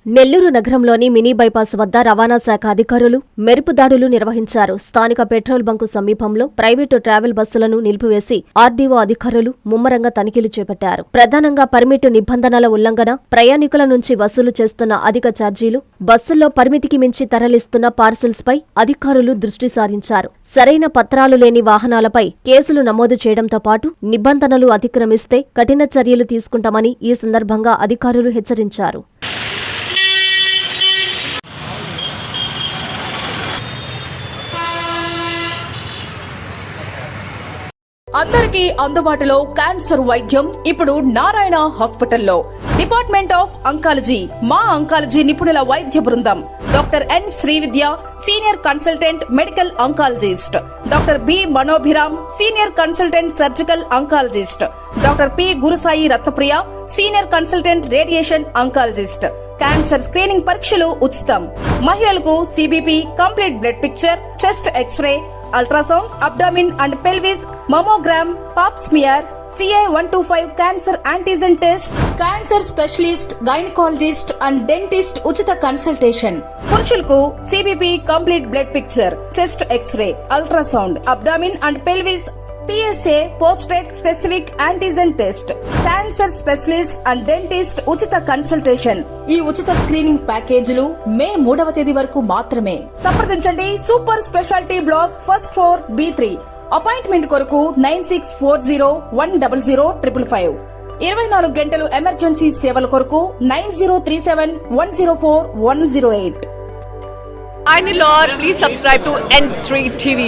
నెల్లూరు నగరంలోని mini bypass వద్ద రవాణా శాఖ అధికారులు మెరుపు దాడులు నిర్వహించారు. స్థానిక పెట్రోల్ బంకు సమీపంలో ప్రైవేటు ట్రావెల్ బస్సులను నిలిపివేసి ఆర్డీఓ అధికారులు ముమ్మరంగా తనిఖీలు చేపట్టారు. ప్రధానంగా పర్మిటు నిబంధనల ఉల్లంఘన, ప్రయాణికుల నుంచి వసూలు చేస్తున్న అధిక ఛార్జీలు, బస్సుల్లో పరిమితికి మించి తరలిస్తున్న పార్సిల్స్ పై అధికారులు దృష్టి సారించారు. సరైన పత్రాలు లేని వాహనాలపై కేసులు నమోదు చేయడంతో పాటు నిబంధనలు అతిక్రమిస్తే కఠిన చర్యలు తీసుకుంటామని ఈ సందర్భంగా అధికారులు హెచ్చరించారు. అందరికీ అందుబాటులో క్యాన్సర్ వైద్యం ఇప్పుడు నారాయణ హాస్పిటల్లో. డిపార్ట్మెంట్ ఆఫ్ అంకాలజీ, మా అంకాలజీ నిపుణుల వైద్య బృందం. Doctor N Srividya, senior consultant medical oncologist. Doctor B Manobhiram, senior consultant surgical oncologist. Doctor P Gurusai Ratnapriya, senior consultant radiation oncologist. Cancer screening పరీక్షలు ఉచితం. మహిళలకు CBP, complete blood picture, chest x ray, ultrasound, abdomen and pelvis, mammogram, pap smear, CA-125 cancer antigen test, cancer specialist, gynaecologist and dentist ఉచిత consultation. పురుషులకు CBP, complete blood picture, chest x ray, ultrasound, abdomen and pelvis, PSA పోస్ట్రేట్ specific antigen test, cancer specialist and dentist ఉచిత consultation. ఈ ఉచిత screening ప్యాకేజీలు మే 3వ తేదీ వరకు మాత్రమే. సంప్రదించండి super speciality block, first floor, B3. Appointment కొరకు 9640100555. 24 గంటలు ఎమర్జెన్సీ సేవల కొరకు 9037104108. I'm Lord. Please subscribe to N3 TV.